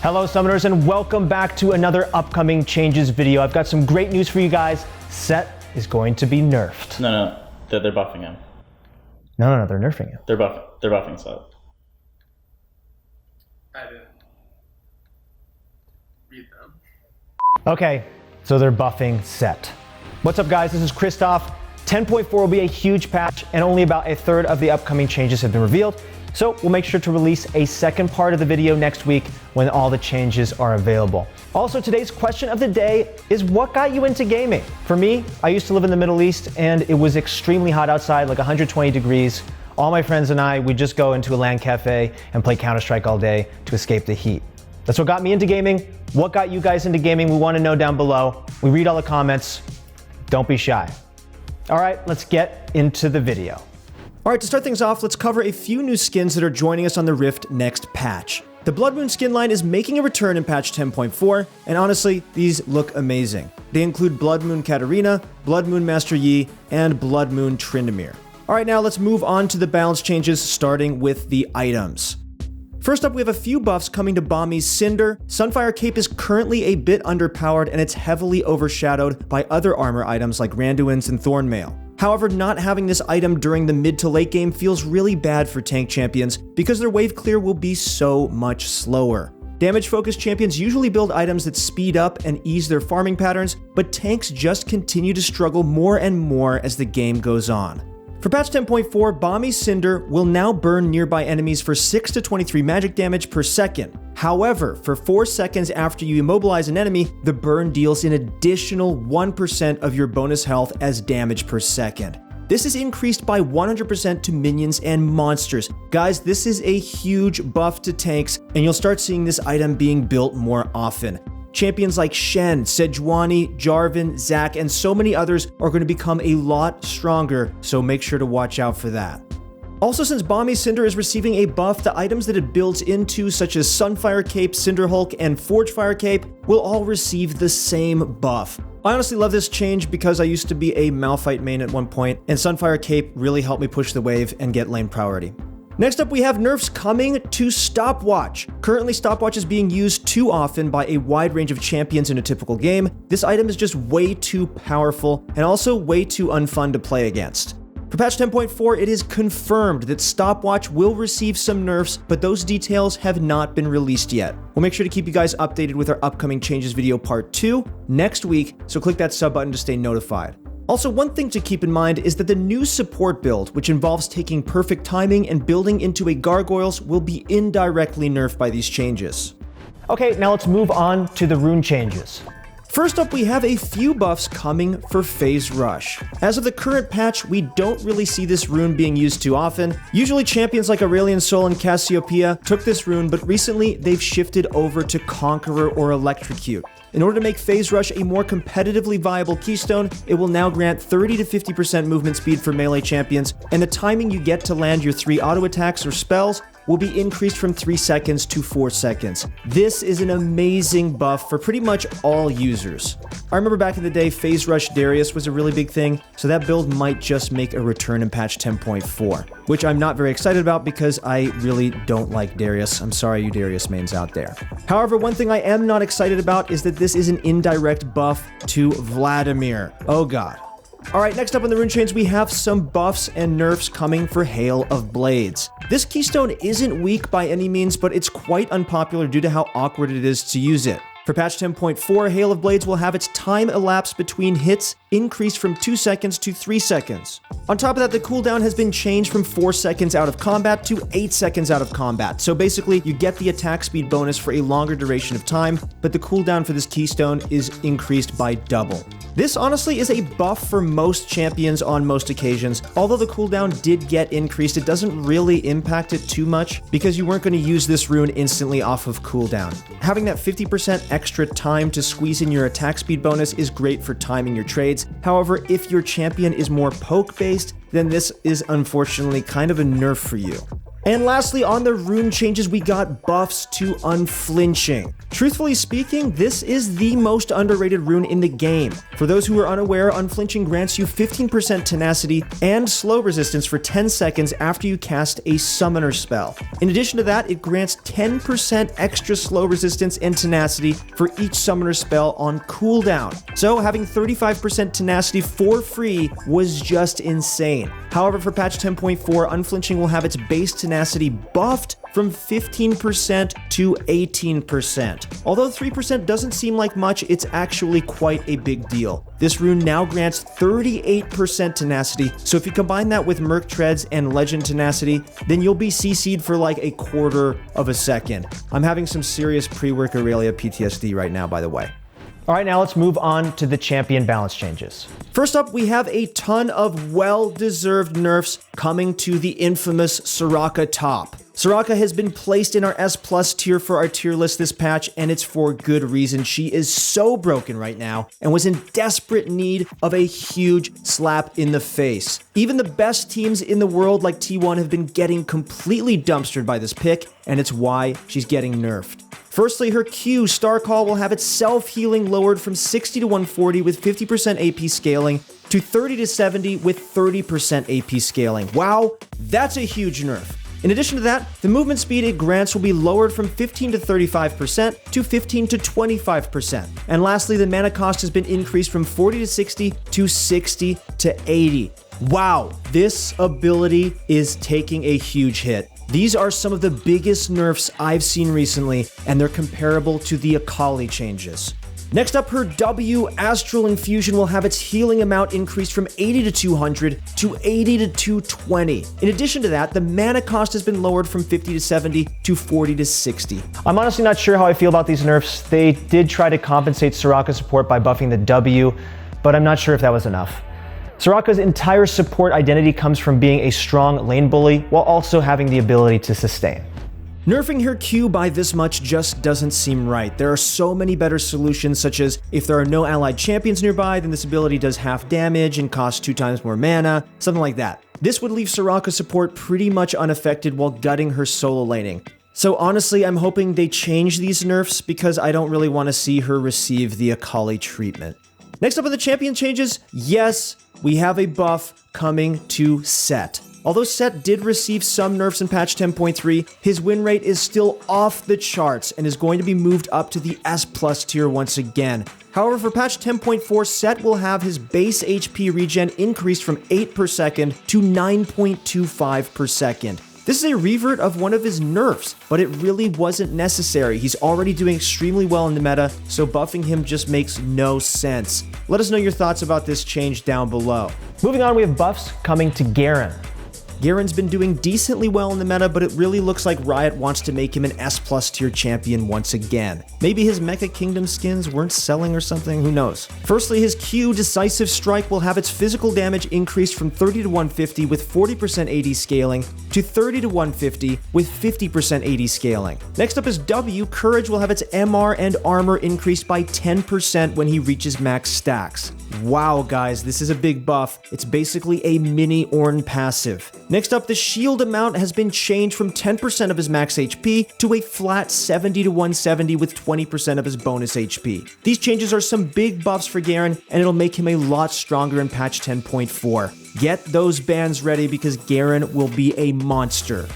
Hello Summoners and welcome back to another upcoming changes video. I've got some great news for you guys. Set is going to be nerfed. No, they're buffing him. No, they're nerfing him. They're buffing Set. I didn't read them. Okay, so they're buffing Set. What's up guys, this is Christoph. 10.4 will be a huge patch and only about a third of the upcoming changes have been revealed. So we'll make sure to release a second part of the video next week when all the changes are available. Also, today's question of the day is what got you into gaming? For me, I used to live in the Middle East and it was extremely hot outside, like 120 degrees. All my friends and I would just go into a LAN cafe and play Counter-Strike all day to escape the heat. That's what got me into gaming. What got you guys into gaming? We want to know down below. We read all the comments. Don't be shy. All right, let's get into the video. All right, to start things off, let's cover a few new skins that are joining us on the Rift next patch. The Blood Moon skin line is making a return in patch 10.4, and honestly, these look amazing. They include Blood Moon Katarina, Blood Moon Master Yi, and Blood Moon Tryndamere. All right, now let's move on to the balance changes, starting with the items. First up, we have a few buffs coming to Bami's Cinder. Sunfire Cape is currently a bit underpowered, and it's heavily overshadowed by other armor items like Randuin's and Thornmail. However, not having this item during the mid to late game feels really bad for tank champions because their wave clear will be so much slower. Damage-focused champions usually build items that speed up and ease their farming patterns, but tanks just continue to struggle more and more as the game goes on. For patch 10.4, Bami's Cinder will now burn nearby enemies for 6 to 23 magic damage per second. However, for 4 seconds after you immobilize an enemy, the burn deals an additional 1% of your bonus health as damage per second. This is increased by 100% to minions and monsters. Guys, this is a huge buff to tanks, and you'll start seeing this item being built more often. Champions like Shen, Sejuani, Jarvan, Zac, and so many others are going to become a lot stronger, so make sure to watch out for that. Also, since Bami's Cinder is receiving a buff, the items that it builds into, such as Sunfire Cape, Cinder Hulk, and Forgefire Cape, will all receive the same buff. I honestly love this change because I used to be a Malphite main at one point, and Sunfire Cape really helped me push the wave and get lane priority. Next up, we have nerfs coming to Stopwatch. Currently, Stopwatch is being used too often by a wide range of champions in a typical game. This item is just way too powerful and also way too unfun to play against. For patch 10.4, it is confirmed that Stopwatch will receive some nerfs, but those details have not been released yet. We'll make sure to keep you guys updated with our upcoming changes video part 2 next week, so click that sub button to stay notified. Also, one thing to keep in mind is that the new support build, which involves taking perfect timing and building into a gargoyles, will be indirectly nerfed by these changes. Okay, now let's move on to the rune changes. First up, we have a few buffs coming for Phase Rush. As of the current patch, we don't really see this rune being used too often. Usually champions like Aurelion Sol and Cassiopeia took this rune, but recently they've shifted over to Conqueror or Electrocute. In order to make Phase Rush a more competitively viable keystone, it will now grant 30 to 50% movement speed for melee champions, and the timing you get to land your 3 auto attacks or spells will be increased from 3 seconds to 4 seconds. This is an amazing buff for pretty much all users. I remember back in the day, Phase Rush Darius was a really big thing, so that build might just make a return in patch 10.4, which I'm not very excited about because I really don't like Darius. I'm sorry, you Darius mains out there. However, one thing I am not excited about is that this is an indirect buff to Vladimir. Oh god. Alright, next up on the rune chains, we have some buffs and nerfs coming for Hail of Blades. This keystone isn't weak by any means, but it's quite unpopular due to how awkward it is to use it. For patch 10.4, Hail of Blades will have its time elapsed between hits increased from 2 seconds to 3 seconds. On top of that, the cooldown has been changed from 4 seconds out of combat to 8 seconds out of combat. So basically, you get the attack speed bonus for a longer duration of time, but the cooldown for this keystone is increased by double. This honestly is a buff for most champions on most occasions. Although the cooldown did get increased, it doesn't really impact it too much because you weren't going to use this rune instantly off of cooldown. Having that 50% extra time to squeeze in your attack speed bonus is great for timing your trades. However, if your champion is more poke based, then this is unfortunately kind of a nerf for you. And lastly, on the rune changes, we got buffs to unflinching. Truthfully speaking, this is the most underrated rune in the game. For those who are unaware, unflinching grants you 15% tenacity and slow resistance for 10 seconds after you cast a summoner spell. In addition to that, it grants 10% extra slow resistance and tenacity for each summoner spell on cooldown. So having 35% tenacity for free was just insane. However, for patch 10.4, unflinching will have its base tenacity buffed from 15% to 18%. Although 3% doesn't seem like much, it's actually quite a big deal. This rune now grants 38% tenacity, so if you combine that with Merc Treads and Legend tenacity, then you'll be CC'd for like a quarter of a second. I'm having some serious pre-work Aurelia PTSD right now, by the way. All right, now let's move on to the champion balance changes. First up, we have a ton of well-deserved nerfs coming to the infamous Soraka top. Soraka has been placed in our S+ tier for our tier list this patch, and it's for good reason. She is so broken right now and was in desperate need of a huge slap in the face. Even the best teams in the world like T1 have been getting completely dumpstered by this pick, and it's why she's getting nerfed. Firstly, her Q, Star Call, will have its self-healing lowered from 60 to 140 with 50% AP scaling to 30 to 70 with 30% AP scaling. Wow, that's a huge nerf. In addition to that, the movement speed it grants will be lowered from 15 to 35% to 15 to 25%. And lastly, the mana cost has been increased from 40 to 60 to 60 to 80. Wow, this ability is taking a huge hit. These are some of the biggest nerfs I've seen recently, and they're comparable to the Akali changes. Next up, her W, Astral Infusion, will have its healing amount increased from 80 to 200 to 80 to 220. In addition to that, the mana cost has been lowered from 50 to 70 to 40 to 60. I'm honestly not sure how I feel about these nerfs. They did try to compensate Soraka's support by buffing the W, but I'm not sure if that was enough. Soraka's entire support identity comes from being a strong lane bully while also having the ability to sustain. Nerfing her Q by this much just doesn't seem right. There are so many better solutions, such as if there are no allied champions nearby, then this ability does half damage and costs 2 times more mana, something like that. This would leave Soraka's support pretty much unaffected while gutting her solo laning. So honestly, I'm hoping they change these nerfs because I don't really want to see her receive the Akali treatment. Next up on the champion changes, yes, we have a buff coming to Set. Although Set did receive some nerfs in patch 10.3, his win rate is still off the charts and is going to be moved up to the S+ tier once again. However, for patch 10.4, Set will have his base HP regen increased from 8 per second to 9.25 per second. This is a revert of one of his nerfs, but it really wasn't necessary. He's already doing extremely well in the meta, so buffing him just makes no sense. Let us know your thoughts about this change down below. Moving on, we have buffs coming to Garen. Garen's been doing decently well in the meta, but it really looks like Riot wants to make him an S+ tier champion once again. Maybe his Mecha Kingdom skins weren't selling or something, who knows. Firstly, his Q, Decisive Strike, will have its physical damage increased from 30 to 150 with 40% AD scaling to 30 to 150 with 50% AD scaling. Next up is W, Courage, will have its MR and armor increased by 10% when he reaches max stacks. Wow, guys, this is a big buff. It's basically a mini Ornn passive. Next up, the shield amount has been changed from 10% of his max HP to a flat 70 to 170 with 20% of his bonus HP. These changes are some big buffs for Garen, and it'll make him a lot stronger in patch 10.4. Get those bands ready because Garen will be a monster.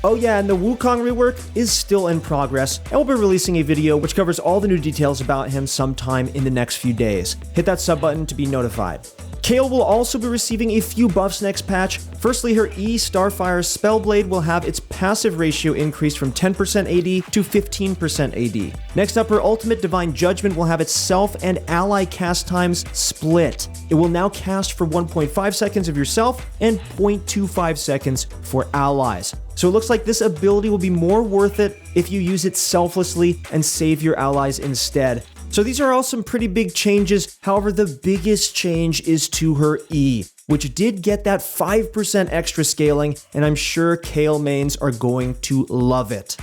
Oh yeah, and the Wukong rework is still in progress, and we'll be releasing a video which covers all the new details about him sometime in the next few days. Hit that sub button to be notified. Kayle will also be receiving a few buffs next patch. Firstly, her E, Starfire Spellblade, will have its passive ratio increased from 10% AD to 15% AD. Next up, her ultimate Divine Judgment will have its self and ally cast times split. It will now cast for 1.5 seconds of yourself and 0.25 seconds for allies. So it looks like this ability will be more worth it if you use it selflessly and save your allies instead. So these are all some pretty big changes. However, the biggest change is to her E, which did get that 5% extra scaling, and I'm sure Kayle mains are going to love it.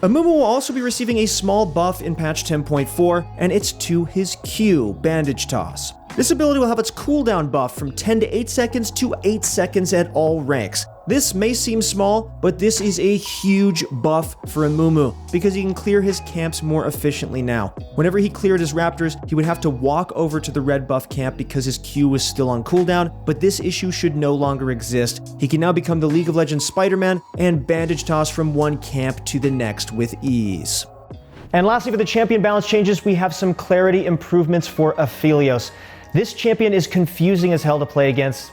Amumu will also be receiving a small buff in patch 10.4, and it's to his Q, Bandage Toss. This ability will have its cooldown buff from 10 to 8 seconds to 8 seconds at all ranks. This may seem small, but this is a huge buff for Amumu because he can clear his camps more efficiently now. Whenever he cleared his raptors, he would have to walk over to the red buff camp because his Q was still on cooldown, but this issue should no longer exist. He can now become the League of Legends Spider-Man and bandage toss from one camp to the next with ease. And lastly, for the champion balance changes, we have some clarity improvements for Aphelios. This champion is confusing as hell to play against.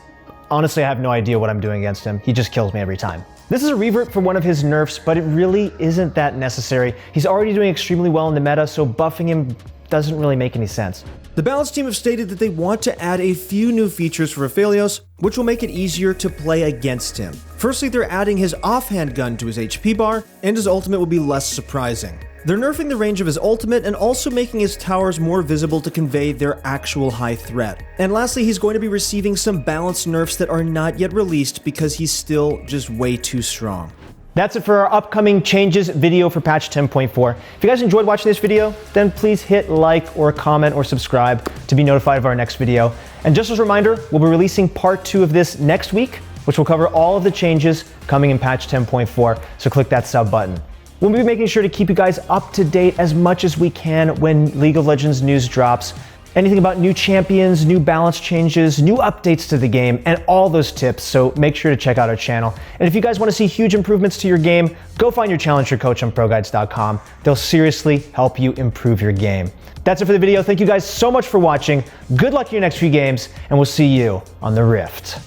Honestly, I have no idea what I'm doing against him. He just kills me every time. This is a revert for one of his nerfs, but it really isn't that necessary. He's already doing extremely well in the meta, so buffing him doesn't really make any sense. The Balance team have stated that they want to add a few new features for Aphelios, which will make it easier to play against him. Firstly, they're adding his offhand gun to his HP bar, and his ultimate will be less surprising. They're nerfing the range of his ultimate and also making his towers more visible to convey their actual high threat. And lastly, he's going to be receiving some balance nerfs that are not yet released because he's still just way too strong. That's it for our upcoming changes video for patch 10.4. If you guys enjoyed watching this video, then please hit like or comment or subscribe to be notified of our next video. And just as a reminder, we'll be releasing part 2 of this next week, which will cover all of the changes coming in patch 10.4, so click that sub button. We'll be making sure to keep you guys up to date as much as we can when League of Legends news drops. Anything about new champions, new balance changes, new updates to the game, and all those tips, so make sure to check out our channel. And if you guys want to see huge improvements to your game, go find your challenger coach on ProGuides.com. They'll seriously help you improve your game. That's it for the video. Thank you guys so much for watching. Good luck in your next few games, and we'll see you on the Rift.